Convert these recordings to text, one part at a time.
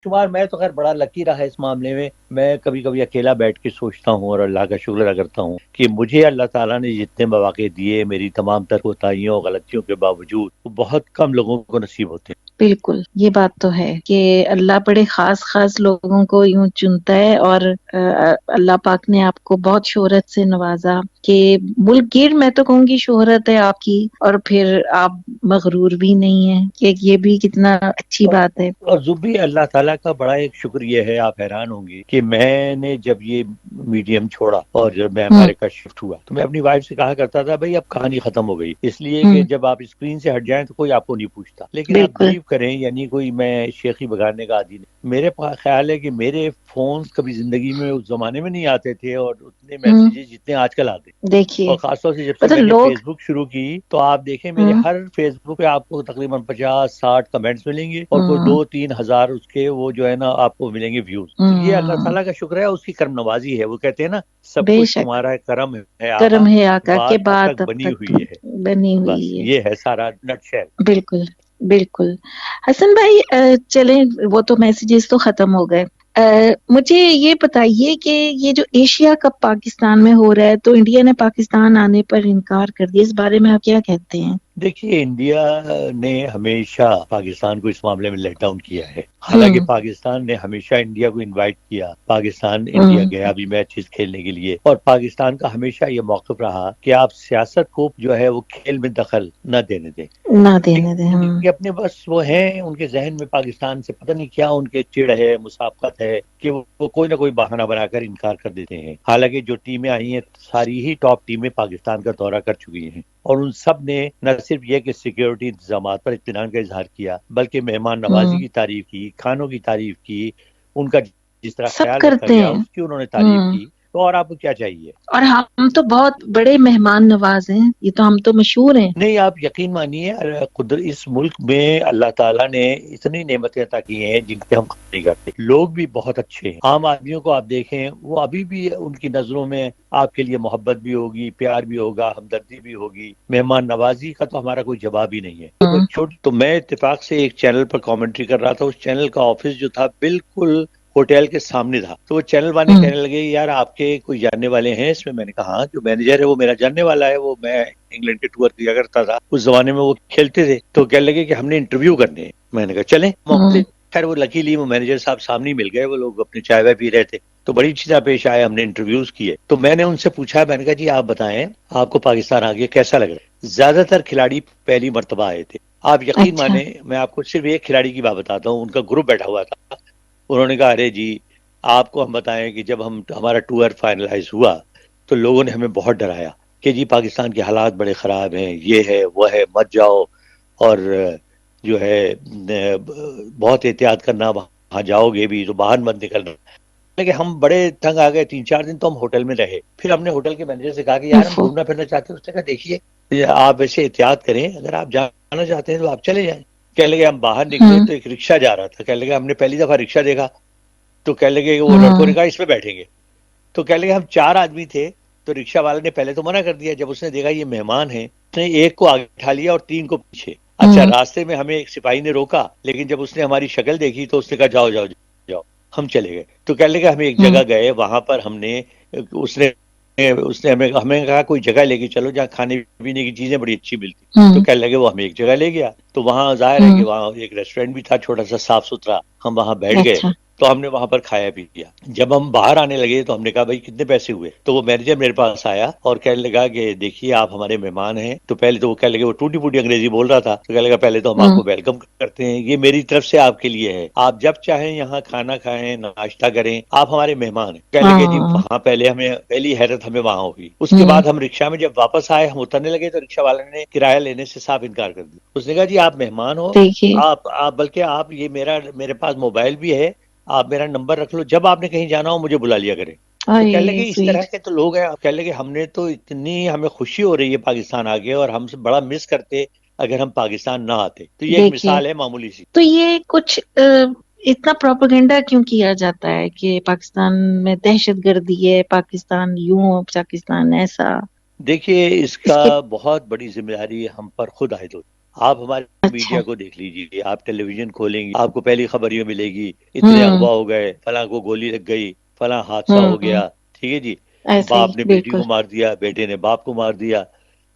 شمار میں تو خیر بڑا لکی رہا ہے اس معاملے میں کبھی کبھی اکیلا بیٹھ کے سوچتا ہوں اور اللہ کا شکر ادا کرتا ہوں کہ مجھے اللہ تعالیٰ نے جتنے مواقع دیے میری تمام تر کوتاہیوں اور غلطیوں کے باوجود وہ بہت کم لوگوں کو نصیب ہوتے ہیں۔ بالکل، یہ بات تو ہے کہ اللہ بڑے خاص خاص لوگوں کو یوں چنتا ہے، اور اللہ پاک نے آپ کو بہت شہرت سے نوازا کہ ملک گیر میں تو کہوں گی شہرت ہے آپ کی، اور پھر آپ مغرور بھی نہیں ہیں کہ یہ بھی کتنا اچھی اور بات ہے۔ اور زبی اللہ تعالیٰ کا بڑا ایک شکر یہ ہے، آپ حیران ہوں گے کہ میں نے جب یہ میڈیم چھوڑا اور جب میں ہوں امریکہ شفٹ ہوا تو میں اپنی وائف سے کہا کرتا تھا بھائی اب کہانی ختم ہو گئی، اس لیے کہ ہوں جب آپ اسکرین سے ہٹ جائیں تو کوئی آپ کو نہیں پوچھتا، لیکن آپ بالکل بلیو کریں یعنی کوئی میں شیخی بگاڑنے کا عادی نہیں، میرے خیال ہے کہ میرے فونز کبھی زندگی میں اس زمانے میں نہیں آتے تھے اور اتنے ہوں میسیجز جتنے آج کل آتے ہیں۔ دیکھیے اور خاص طور سے جب سے پتہ میں نے لوگ فیس بک شروع کی تو آپ دیکھیں میرے ہوں ہر فیس بک پہ آپ کو تقریباً 50-60 کمنٹس ملیں گے اور کوئی ہوں 2-3 ہزار اس کے وہ جو ہے نا آپ کو ملیں گے ویوز۔ تو یہ اللہ ہوں تعالیٰ کا شکر ہے، اس کی کرم نوازی ہے، وہ کہتے ہیں نا سب بے کچھ شک تمہارا کرم ہے آقا، کرم ہے آقا کے بات اب بعد تک اب بنی تک ہوئی ہے۔ بنی ہوئی بس ہے۔ یہ ہے سارا نٹ شیل۔ بالکل بالکل۔ حسن بھائی چلیں وہ تو میسیجز تو ختم ہو گئے، مجھے یہ بتائیے کہ یہ جو ایشیا کپ پاکستان میں ہو رہا ہے تو انڈیا نے پاکستان آنے پر انکار کر دیا، اس بارے میں آپ کیا کہتے ہیں؟ دیکھیے انڈیا نے ہمیشہ پاکستان کو اس معاملے میں لیٹ ڈاؤن کیا ہے، حالانکہ ہوں پاکستان نے ہمیشہ انڈیا کو انوائٹ کیا، پاکستان انڈیا ہوں گیا بھی میچز کھیلنے کے لیے، اور پاکستان کا ہمیشہ یہ موقف رہا کہ آپ سیاست کو جو ہے وہ کھیل میں دخل نہ دینے دیں۔ نہ دینے دیں۔ ان کے اپنے بس وہ ہیں، ان کے ذہن میں پاکستان سے پتہ نہیں کیا ان کے چڑ ہے، مسابقت ہے کہ وہ کوئی نہ کوئی بہانہ بنا کر انکار کر دیتے ہیں، حالانکہ جو ٹیمیں آئی ہیں ساری ہی ٹاپ ٹیمیں پاکستان کا دورہ کر چکی ہیں، اور ان سب نے نہ صرف یہ کہ سیکیورٹی انتظامات پر اطمینان کا اظہار کیا بلکہ مہمان نوازی ہوں کی تعریف کی، کھانوں کی تعریف کی، ان کا جس طرح سب خیال رکھا کرتے گیا ہیں۔ اس کی انہوں نے تعریف ہوں کی، تو اور آپ کو کیا چاہیے؟ اور ہم تو بہت بڑے مہمان نواز ہیں، یہ تو ہم تو مشہور ہیں۔ نہیں آپ یقین مانیے اس ملک میں اللہ تعالیٰ نے اتنی نعمتیں عطا کی ہیں جن پہ ہم خرچ نہیں کرتے، لوگ بھی بہت اچھے ہیں، عام آدمیوں کو آپ دیکھیں وہ ابھی بھی ان کی نظروں میں آپ کے لیے محبت بھی ہوگی، پیار بھی ہوگا، ہمدردی بھی ہوگی، مہمان نوازی کا تو ہمارا کوئی جواب ہی نہیں ہے۔ ہوں تو میں اتفاق سے ایک چینل پر کامنٹری کر رہا تھا، اس چینل کا آفس جو تھا بالکل ہوٹل کے سامنے تھا، تو وہ چینل والے ہوں کہنے لگے یار آپ کے کوئی جاننے والے ہیں اس میں نے کہا ہاں جو مینیجر ہے وہ میرا جاننے والا ہے، وہ میں انگلینڈ کے ٹور کیا کرتا تھا اس زمانے میں، وہ کھیلتے تھے، تو کہنے لگے کہ ہم نے انٹرویو کرنے ہیں، میں نے کہا چلیں موقع ہوں خیر وہ لکیلی وہ مینیجر صاحب سامنے ہی مل گئے، وہ لوگ اپنے چائے وائے پی رہے تھے تو بڑی چیزیں پیش آئے، ہم نے انٹرویوز کیے، تو میں نے ان سے پوچھا، میں نے کہا جی آپ بتائیں آپ کو پاکستان آگے کیسا لگ رہا ہے؟ زیادہ تر کھلاڑی پہلی مرتبہ آئے تھے، آپ یقین اچھا مانیں میں آپ کو صرف ایک کھلاڑی کی بات بتاتا ہوں، ان کا گروپ بیٹھا ہوا تھا، انہوں نے کہا ارے جی آپ کو ہم بتائیں کہ جب ہمارا ٹور فائنلائز ہوا تو لوگوں نے ہمیں بہت ڈرایا کہ جی پاکستان کے حالات بڑے خراب ہیں، یہ ہے وہ ہے، مت جاؤ، اور جو ہے بہت احتیاط کرنا، وہاں جاؤ گے بھی تو باہر مت نکلنا، لیکن ہم بڑے تنگ آ گئے، 3-4 دن تو ہم ہوٹل میں رہے، پھر ہم نے ہوٹل کے مینیجر سے کہا کہ یار ہم اوفو گھومنا پھرنا چاہتے ہیں، اس نے کہا دیکھیے آپ ایسے احتیاط کریں، اگر آپ جانا چاہتے ہیں تو آپ چلے جائیں، کہنے لگے ہم باہر نکلے ہوں تو ایک رکشہ جا رہا تھا، کہنے لگے ہم نے پہلی دفعہ رکشہ دیکھا، تو کہنے لگے کہ وہ لڑکوں نے ہوں کہا اس پہ بیٹھیں گے، تو کہنے لگے ہم 4 آدمی تھے، تو رکشہ والے نے پہلے تو منع کر دیا، جب اس نے دیکھا یہ مہمان ہیں اس نے ایک کو آگے اٹھا لیا اور 3 کو پیچھے، اچھا ہوں راستے میں ہمیں ایک سپاہی نے روکا، لیکن جب اس نے ہماری شکل دیکھی تو اس نے کہا جاؤ جاؤ جاؤ، ہم چلے گئے، تو کہنے لگے ہم ایک ہوں جگہ گئے، وہاں پر ہم نے اس نے ہمیں کہا کوئی جگہ لے کے چلو جہاں کھانے پینے کی چیزیں بڑی اچھی ملتی، تو ہوں کہنے لگے وہ ہمیں ایک جگہ لے گیا، تو وہاں ظاہر ہے کہ ہوں وہاں ایک ریسٹورینٹ بھی تھا چھوٹا سا صاف ستھرا، ہم وہاں بیٹھ گئے، اچھا تو ہم نے وہاں پر کھایا پی لیا، جب ہم باہر آنے لگے تو ہم نے کہا بھائی کتنے پیسے ہوئے، تو وہ مینیجر میرے پاس آیا اور کہنے لگا کہ دیکھیے آپ ہمارے مہمان ہیں، تو پہلے تو وہ کہنے لگے، وہ ٹوٹی پوٹی انگریزی بول رہا تھا، تو کہنے لگا پہلے تو ہم آپ ہوں کو ویلکم کرتے ہیں، یہ میری طرف سے آپ کے لیے ہے، آپ جب چاہیں یہاں کھانا کھائیں ناشتہ کریں، آپ ہمارے مہمان ہیں، کہنے لگے جی ہاں وہاں پہلی حیرت ہمیں وہاں ہوگی، اس کے ہوں بعد ہم رکشہ میں جب واپس آئے ہم اترنے لگے تو رکشہ والے نے کرایہ لینے سے صاف انکار کر دیا، اس نے کہا جی آپ مہمان ہو، دیکھیے آپ بلکہ آپ یہ میرے پاس موبائل بھی ہے، آپ میرا نمبر رکھ لو، جب آپ نے کہیں جانا ہو مجھے بلا لیا کریں، تو کہنے آئی لگے اس طرح سویٹ کے تو لوگ ہیں، کہنے لگے ہم نے تو اتنی ہمیں خوشی ہو رہی ہے پاکستان آگے، اور ہم سے بڑا مس کرتے اگر ہم پاکستان نہ آتے، تو یہ ایک دیکھیے مثال ہے معمولی سی۔ تو یہ کچھ اتنا پروپیگنڈا کیوں کیا جاتا ہے کہ پاکستان میں دہشت گردی ہے، پاکستان یوں پاکستان ایسا، دیکھیے اس اس کا کے بہت بڑی ذمہ داری ہم پر خود عائد ہوتی ہے، آپ ہمارے اچھا میڈیا کو دیکھ لیجیے، آپ ٹیلی ویژن کھولیں گی آپ کو پہلی خبر یہ ملے گی اتنے اغوا ہو گئے، فلاں کو گولی لگ گئی، فلاں حادثہ ہو گیا، ٹھیک ہے جی، ایسا ہی باپ نے بیٹی بالکل کو مار دیا، بیٹے نے باپ کو مار دیا.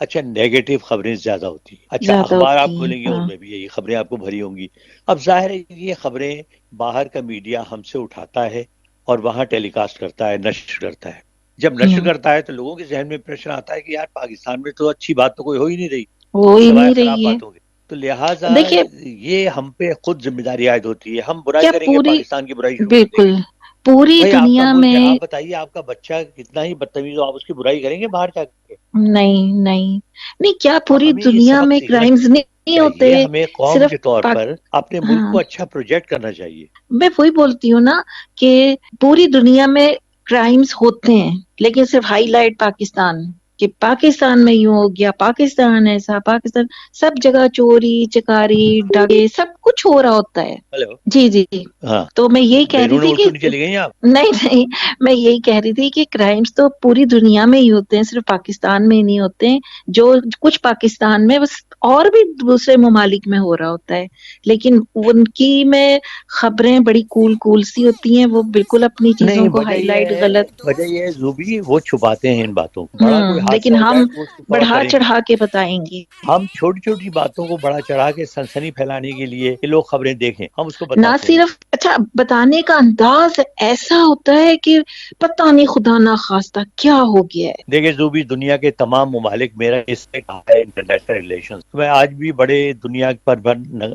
اچھا نیگیٹو خبریں زیادہ ہوتی ہیں. اچھا زیادہ اخبار آپ ہوتی ہیں. کھولیں گے ان ہاں میں بھی یہی خبریں آپ کو بھری ہوں گی. اب ظاہر ہے کہ یہ خبریں باہر کا میڈیا ہم سے اٹھاتا ہے اور وہاں ٹیلی کاسٹ کرتا ہے، نشر کرتا ہے. جب نشر کرتا ہے تو لوگوں کے ذہن میں پریشر آتا ہے کہ یار پاکستان میں تو اچھی بات تو کوئی ہو ہی نہیں رہی ہو ہی سوائے نہیں خراب رہی ہے. باتوں کے. تو لہٰذا دیکھیے یہ ہم پہ خود ذمہ داری عائد ہوتی ہے. ہم برائی کیا کریں گے، پوری پاکستان کی برائی شروع کر دیں گے. بالکل پوری بھائی آپ کا دنیا ملک ہے، میں آپ بتائیے آپ کا بچہ کتنا ہی بدتمیز ہو، آپ اس کی برائی کریں گے باہر جا کے؟ نہیں نہیں نہیں، کیا تو پوری ہمیں یہ دنیا سبق میں سیکھنا کرائمز نہیں چاہیے، ہوتے ہمیں قوم صرف کے طور پاک. پر اپنے ملک ہاں کو اچھا پروجیکٹ کرنا چاہیے. میں وہی بولتی ہوں نا کہ پوری دنیا میں کرائمز ہوتے ہیں لیکن صرف ہائی لائٹ پاکستان کہ پاکستان میں یوں ہو گیا، پاکستان ایسا، پاکستان سب جگہ چوری چکاری ڈاکے سب کچھ ہو رہا ہوتا ہے. ہلو، جی جی جی. ہاں، تو میں یہی کہہ رہی بیرون تھی ملک کہ تو نہیں چلی گئی آپ؟ نہیں نہیں، میں یہی کہہ رہی تھی کہ کرائمز تو پوری دنیا میں ہی ہوتے ہیں، صرف پاکستان میں ہی نہیں ہوتے ہیں. جو کچھ پاکستان میں بس اور بھی دوسرے ممالک میں ہو رہا ہوتا ہے لیکن ان کی میں خبریں بڑی کول سی ہوتی ہیں، وہ بالکل اپنی چیزوں نہیں، کو ہائی لائٹ غلط. وجہ یہ ہے زوبی وہ چھپاتے ہیں ان باتوں کو. بڑا کوئی حادثہ لیکن ہو ہم جائے تو وہ اس کو کور بڑھا کریں گے. چڑھا کے بتائیں گے. ہم چھوٹی چھوٹی باتوں کو بڑا چڑھا کے سنسنی پھیلانے کے لیے کہ لوگ خبریں دیکھیں، ہم اس کو نہ بتاتے ہیں. صرف اچھا بتانے کا انداز ایسا ہوتا ہے کہ پتہ نہیں خدا نہ خواستہ کیا ہو گیا ہے. دیکھیں زوبی، دنیا کے تمام ممالک، میرا اس سے کہا ہے انٹرنیشنل ریلیشن، میں آج بھی بڑے دنیا پر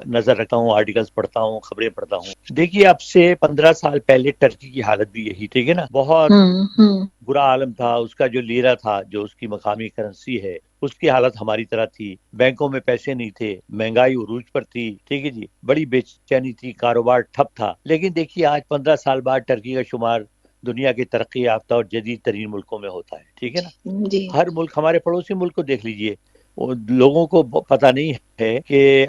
نظر رکھتا ہوں، آرٹیکلز پڑھتا ہوں، خبریں پڑھتا ہوں. دیکھیے اب سے 15 سال پہلے ٹرکی کی حالت بھی یہی، ٹھیک ہے نا، بہت ہوں برا عالم تھا. اس کا جو لیرا تھا، جو اس کی مقامی کرنسی ہے، اس کی حالت ہماری طرح تھی. بینکوں میں پیسے نہیں تھے، مہنگائی عروج پر تھی، ٹھیک ہے جی، بڑی بے چینی تھی، کاروبار ٹھپ تھا. لیکن دیکھیے آج 15 سال بعد ٹرکی کا شمار دنیا کے ترقی یافتہ اور جدید ترین ملکوں میں ہوتا ہے، ٹھیک ہے نا. جی. ہر ملک، ہمارے پڑوسی ملک کو دیکھ لیجئے، لوگوں کو پتہ نہیں ہے کہ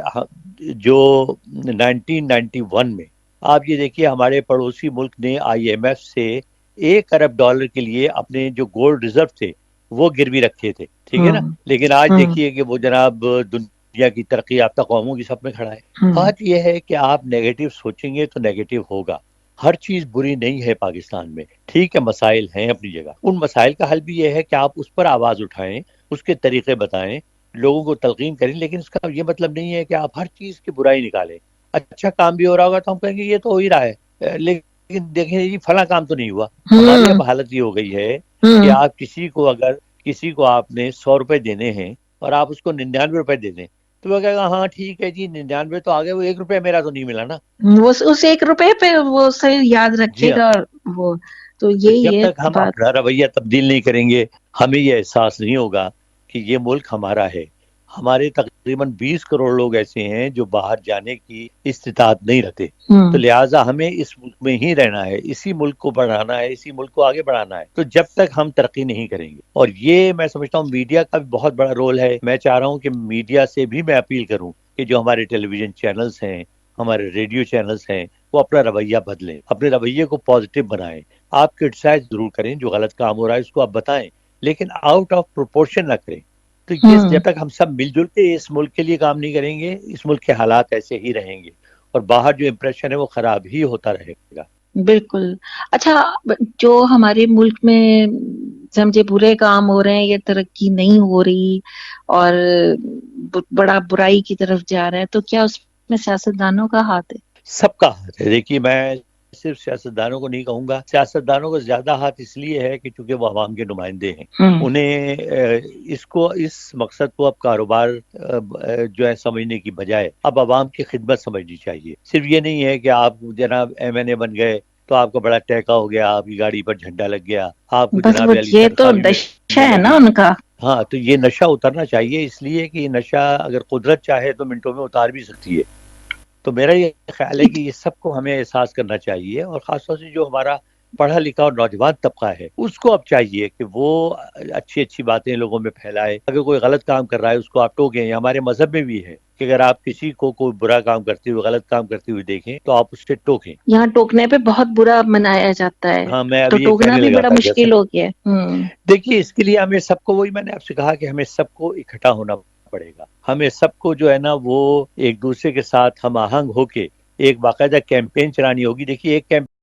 جو 1991 میں آپ یہ دیکھیے ہمارے پڑوسی ملک نے IMF سے $1 ارب کے لیے اپنے جو گولڈ ریزرو تھے وہ گروی رکھے تھے، ٹھیک ہے نا. لیکن آج دیکھیے کہ وہ جناب دنیا کی ترقی یافتہ قوموں کی سب میں کھڑا ہے. بات یہ ہے کہ آپ نیگیٹو سوچیں گے تو نیگیٹو ہوگا. ہر چیز بری نہیں ہے پاکستان میں، ٹھیک ہے، مسائل ہیں اپنی جگہ. ان مسائل کا حل بھی یہ ہے کہ آپ اس پر آواز اٹھائیں، اس کے طریقے بتائیں، لوگوں کو تلقین کریں. لیکن اس کا یہ مطلب نہیں ہے کہ آپ ہر چیز کی برائی نکالیں. اچھا کام بھی ہو رہا ہوگا تو ہم کہیں گے یہ تو ہو ہی رہا ہے، لیکن دیکھیں جی فلاں کام تو نہیں ہوا. ہماری اب حالت یہ ہو گئی ہے کہ آپ کسی کو آپ نے 100 روپے دینے ہیں اور آپ اس کو 99 روپے دے دیں تو وہ کہے گا ہاں ٹھیک ہے جی 99 تو آگے، وہ 1 روپے میرا تو نہیں ملا نا. وہ اس 1 روپے پہ وہ اسے یاد جی رکھے ہاں. گا. وہ تو تو جب یہی ہے تک ہم بات. اپنا رویہ تبدیل نہیں کریں گے، ہمیں یہ احساس نہیں ہوگا کہ یہ ملک ہمارا ہے. ہمارے تقریباً 20 کروڑ لوگ ایسے ہیں جو باہر جانے کی استطاعت نہیں رکھتے. تو لہٰذا ہمیں اس ملک میں ہی رہنا ہے، اسی ملک کو بڑھانا ہے، اسی ملک کو آگے بڑھانا ہے. تو جب تک ہم ترقی نہیں کریں گے، اور یہ میں سمجھتا ہوں میڈیا کا بھی بہت بڑا رول ہے. میں چاہ رہا ہوں کہ میڈیا سے بھی میں اپیل کروں کہ جو ہمارے ٹیلی ویژن چینلز ہیں، ہمارے ریڈیو چینلز ہیں، وہ اپنا رویہ بدلیں، اپنے رویے کو پازیٹیو بنائیں. آپ کرٹیسائز ضرور کریں، جو غلط کام ہو رہا ہے اس کو آپ بتائیں، لیکن آؤٹ آف پروپورشن نہ کریں. تو یہ جب تک ہم سب مل جل کے اس ملک کے لیے کام نہیں کریں گے، اس ملک کے حالات ایسے ہی رہیں گے اور باہر جو امپریشن ہے وہ خراب ہی ہوتا رہے گا. بالکل. اچھا جو ہمارے ملک میں سمجھے برے کام ہو رہے ہیں یا ترقی نہیں ہو رہی اور بڑا برائی کی طرف جا رہا ہے، تو کیا اس میں سیاستدانوں کا ہاتھ ہے؟ سب کا ہاتھ ہے. دیکھیے میں صرف سیاستدانوں کو نہیں کہوں گا، سیاستدانوں کا زیادہ ہاتھ اس لیے ہے کہ چونکہ وہ عوام کے نمائندے ہیں. انہیں اس مقصد کو اب کاروبار جو ہے سمجھنے کی بجائے اب عوام کی خدمت سمجھنی چاہیے. صرف یہ نہیں ہے کہ آپ جناب MNA بن گئے تو آپ کو بڑا ٹیکا ہو گیا، آپ کی گاڑی پر جھنڈا لگ گیا، آپ کو بس جناب وہ علی یہ تو تنخواہ بھی نشہ ملنے ہے نا لگی. ان کا. ہاں تو یہ نشہ اترنا چاہیے، اس لیے کہ یہ نشہ اگر قدرت چاہے تو منٹوں میں اتار بھی سکتی ہے. تو میرا یہ خیال ہے کہ یہ سب کو ہمیں احساس کرنا چاہیے، اور خاص طور سے جو ہمارا پڑھا لکھا اور نوجوان طبقہ ہے اس کو اب چاہیے کہ وہ اچھی اچھی باتیں لوگوں میں پھیلائے. اگر کوئی غلط کام کر رہا ہے اس کو آپ ٹوکیں. ہمارے مذہب میں بھی ہے کہ اگر آپ کسی کو کوئی برا کام کرتے ہوئے، غلط کام کرتے ہوئے دیکھیں تو آپ اس سے ٹوکیں. یہاں ٹوکنے پہ بہت برا منایا جاتا ہے، ہاں میں تو ابھی یہ ٹوکنا کہنے بھی لگا بڑا تھا مشکل ہو گیا ہے. دیکھیے اس کے لیے ہمیں سب کو، وہی میں نے آپ سے کہا کہ ہمیں سب کو اکٹھا ہونا پڑے گا. ہمیں سب کو جو ہے نا وہ ایک دوسرے کے ساتھ ہم آہنگ ہو کے ایک باقاعدہ کیمپین چلانی ہوگی. دیکھیے ایک کیمپین